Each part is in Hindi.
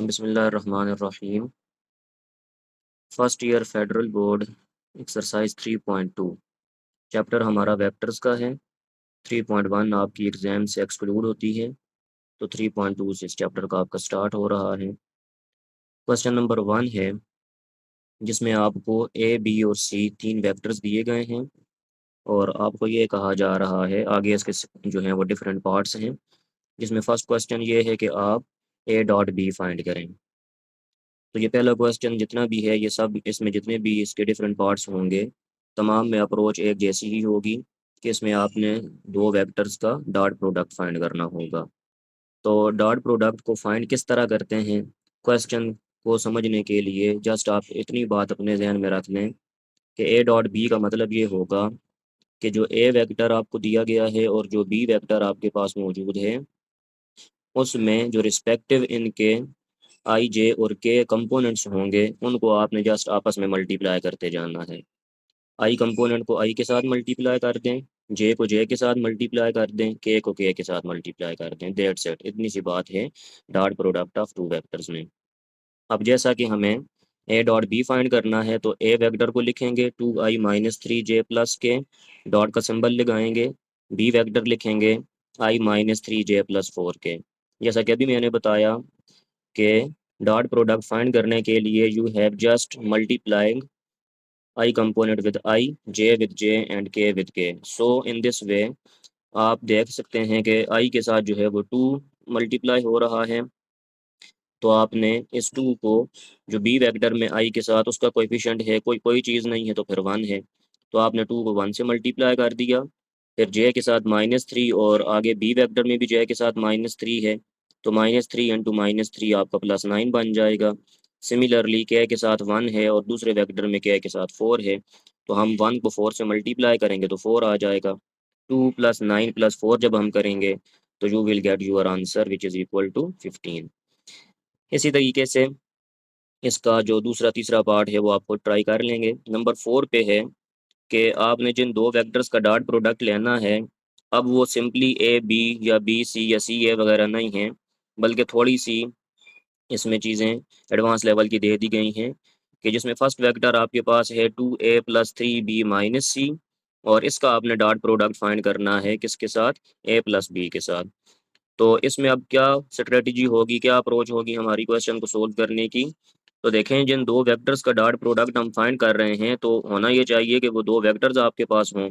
बिस्मिल्लाहिर्रहमानिर्रहीम। First year federal board exercise 3.2 chapter हमारा वेक्टर्स का है। 3.1 आपकी एग्ज़ाम से एक्सक्लूड होती है, तो 3.2 से इस चैप्टर का आपका स्टार्ट हो रहा है। क्वेश्चन नंबर 1 है, जिसमें आपको ए, बी और सी तीन वेक्टर्स दिए गए हैं और आपको ये कहा जा रहा है, आगे इसके जो हैं वो डिफरेंट पार्ट्स हैं, जिसमें फर्स्ट क्वेश्चन ये है कि आप ए डॉट बी फाइंड करें। तो ये पहला क्वेश्चन जितना भी है, ये सब इसमें जितने भी इसके डिफरेंट पार्ट्स होंगे, तमाम में अप्रोच एक जैसी ही होगी कि इसमें आपने दो वेक्टर्स का डॉट प्रोडक्ट फाइंड करना होगा। तो डॉट प्रोडक्ट को फाइंड किस तरह करते हैं, क्वेश्चन को समझने के लिए जस्ट आप इतनी बात अपने जहन में रख लें कि ए डॉट बी का मतलब ये होगा कि जो ए वेक्टर आपको दिया गया है और जो बी वेक्टर आपके पास मौजूद है, उसमें जो रिस्पेक्टिव इनके आई जे और के कंपोनेंट्स होंगे, उनको आपने जस्ट आपस में मल्टीप्लाई करते जाना है। आई कंपोनेंट को आई के साथ मल्टीप्लाई कर दें, जे को जे के साथ मल्टीप्लाई कर दें, के को के के साथ मल्टीप्लाई कर दें, दैट्स इट। इतनी सी बात है dot product of two vectors में। अब जैसा कि हमें ए डॉट बी फाइंड करना है, तो ए वेक्टर को लिखेंगे 2i-3j प्लस के, डॉट का सिंबल लगाएंगे। बी वेक्टर लिखेंगे i-3j+4 के। जैसा कि अभी मैंने बताया कि डॉट प्रोडक्ट फाइंड करने के लिए you have just multiplying I component with I, J with J and के विद के। सो इन दिस वे आप देख सकते हैं कि आई के साथ जो है वो 2 मल्टीप्लाई हो रहा है, तो आपने इस 2 को, जो बी वेक्टर में आई के साथ उसका कोएफिशिएंट है, कोई कोई चीज़ नहीं है तो फिर 1 है, तो आपने 2 को 1 से मल्टीप्लाई कर दिया। फिर जे के साथ -3 और आगे बी वेक्टर में भी जे के साथ -3 है, तो -3 इंटू -3 आपका +9 बन जाएगा। सिमिलरली के साथ 1 है और दूसरे वेक्टर में के साथ 4 है, तो हम 1 को 4 से मल्टीप्लाई करेंगे तो 4 आ जाएगा। 2 + 9 + 4 जब हम करेंगे तो you will get your answer which is equal to 15। इसी तरीके से इसका जो दूसरा तीसरा पार्ट है वो आपको ट्राई कर लेंगे। नंबर 4 पे है कि आपने जिन दो वेक्टर्स का डॉट प्रोडक्ट लेना है, अब वो सिंपली ए बी या बी सी या सी ए वगैरह नहीं है, बल्कि थोड़ी सी इसमें चीज़ें एडवांस लेवल की दे दी गई हैं कि जिसमें फर्स्ट वेक्टर आपके पास है 2a + 3b - c, और इसका आपने डॉट प्रोडक्ट फाइंड करना है किसके साथ, a + b के साथ। तो इसमें अब क्या स्ट्रेटजी होगी, क्या अप्रोच होगी हमारी क्वेश्चन को सोल्व करने की। तो देखें, जिन दो वेक्टर्स का डॉट प्रोडक्ट हम फाइंड कर रहे हैं, तो होना ये चाहिए कि वो दो वेक्टर्स आपके पास हों।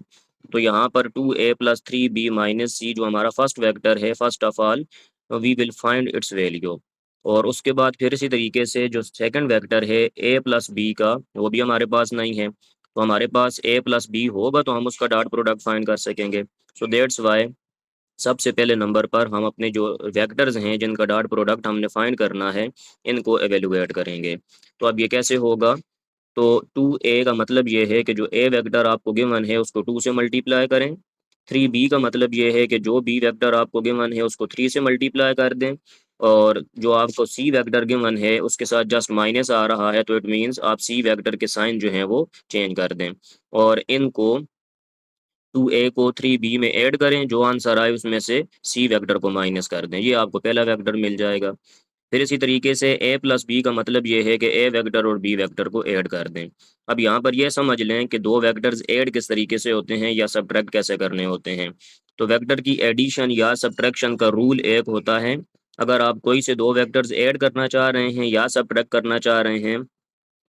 तो यहाँ पर 2a + 3b - c जो हमारा फर्स्ट वेक्टर है, first of all we will find its value. और उसके बाद फिर इसी तरीके से जो सेकंड वेक्टर है a + b का, वो भी हमारे पास नहीं है, तो हमारे पास a + b होगा तो हम उसका डॉट प्रोडक्ट फाइंड कर सकेंगे। सो दैट्स वाई सबसे पहले नंबर पर हम अपने जो वेक्टर्स हैं जिनका डॉट प्रोडक्ट हमने फाइंड करना है, इनको एवेलुएट करेंगे। तो अब ये कैसे होगा, तो 2a का मतलब ये है कि जो a वेक्टर आपको गिवन है उसको 2 से मल्टीप्लाई करें। 3b का मतलब ये है कि जो b वेक्टर आपको गिवन है उसको 3 से मल्टीप्लाई कर दें, और जो आपको c वेक्टर गिवन है उसके साथ जस्ट माइनस आ रहा है, तो इट मीन्स आप c वेक्टर के साइन जो हैं वो चेंज कर दें, और इनको 2a को 3b में ऐड करें, जो आंसर आए उसमें से c वेक्टर को माइनस कर दें, ये आपको पहला वेक्टर मिल जाएगा। फिर इसी तरीके से a + b का मतलब ये है कि a वेक्टर और b वेक्टर को ऐड कर दें। अब यहाँ पर यह समझ लें कि दो वेक्टर्स ऐड किस तरीके से होते हैं या सब्ट्रैक्ट कैसे करने होते हैं। तो वेक्टर की एडिशन या सब्ट्रैक्शन का रूल एक होता है, अगर आप कोई से दो वेक्टर्स ऐड करना चाह रहे हैं या सब्ट्रैक्ट करना चाह रहे हैं,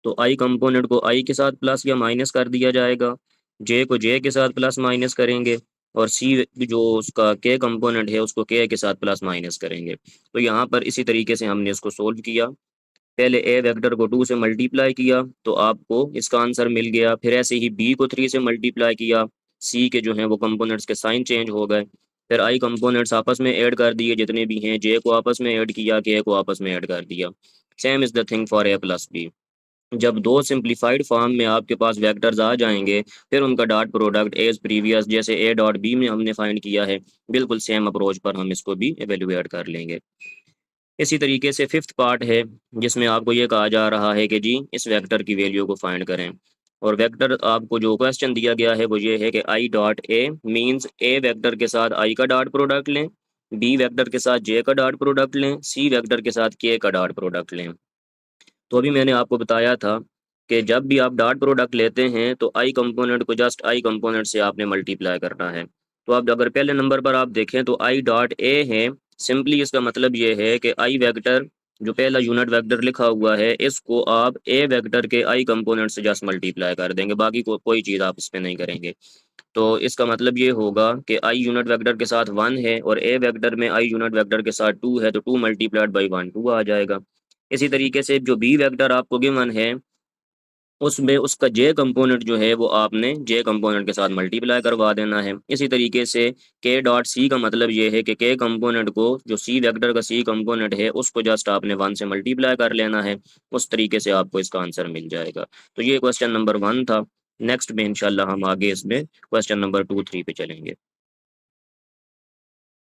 तो आई कंपोनेंट को आई के साथ प्लस या माइनस कर दिया जाएगा, जे को जे के साथ प्लस माइनस करेंगे, और सी जो उसका के कंपोनेंट है उसको के साथ प्लस माइनस करेंगे। तो यहाँ पर इसी तरीके से हमने इसको सोल्व किया। पहले ए वेक्टर को 2 से मल्टीप्लाई किया तो आपको इसका आंसर मिल गया, फिर ऐसे ही बी को 3 से मल्टीप्लाई किया, सी के जो हैं वो कंपोनेंट्स के साइन चेंज हो गए, फिर आई कंपोनेंट्स आपस में ऐड कर दिए जितने भी हैं, जे को आपस में ऐड किया, के को आपस में ऐड कर दिया। Same is the thing for a + b। जब दो सिंप्लीफाइड फॉर्म में आपके पास वेक्टर्स आ जाएंगे, फिर उनका डॉट प्रोडक्ट एज प्रीवियस, जैसे ए डॉट बी में हमने फाइंड किया है, बिल्कुल सेम अप्रोच पर हम इसको भी एवेल्युएट कर लेंगे। इसी तरीके से फिफ्थ पार्ट है, जिसमें आपको ये कहा जा रहा है कि जी इस वेक्टर की वैल्यू को फाइंड करें। और वेक्टर आपको जो क्वेश्चन दिया गया है वो ये है कि I dot A means A vector के साथ आई का डॉट प्रोडक्ट लें, बी वेक्टर के साथ जे का डॉट प्रोडक्ट लें, सी वेक्टर के साथ के का डॉट प्रोडक्ट लें। तो अभी मैंने आपको बताया था कि जब भी आप डॉट प्रोडक्ट लेते हैं तो आई कंपोनेंट को जस्ट आई कंपोनेंट से आपने मल्टीप्लाई करना है। तो अब अगर पहले नंबर पर आप देखें तो आई डॉट ए है, सिंपली इसका मतलब ये है कि आई वेक्टर जो पहला यूनिट वेक्टर लिखा हुआ है इसको आप ए वेक्टर के आई कंपोनेंट से जस्ट मल्टीप्लाई कर देंगे, बाकी कोई चीज़ आप इस पर नहीं करेंगे। तो इसका मतलब ये होगा कि आई यूनिट वेक्टर के साथ 1 है और ए वेक्टर में आई यूनिट वेक्टर के साथ 2 है, तो 2 मल्टीप्लाइड बाई 1 2 आ जाएगा। इसी तरीके से जो बी वेक्टर आपको गिवन है उसमें उसका जे कंपोनेंट जो है वो आपने जे कंपोनेंट के साथ मल्टीप्लाई करवा देना है। इसी तरीके से के डॉट सी का मतलब ये है कि के कंपोनेंट को, जो सी वेक्टर का सी कंपोनेंट है उसको जस्ट आपने 1 से मल्टीप्लाई कर लेना है। उस तरीके से आपको इसका आंसर मिल जाएगा। तो ये क्वेश्चन नंबर 1 था। नेक्स्ट में इंशाल्लाह हम आगे इसमें क्वेश्चन नंबर 2, 3 पे चलेंगे।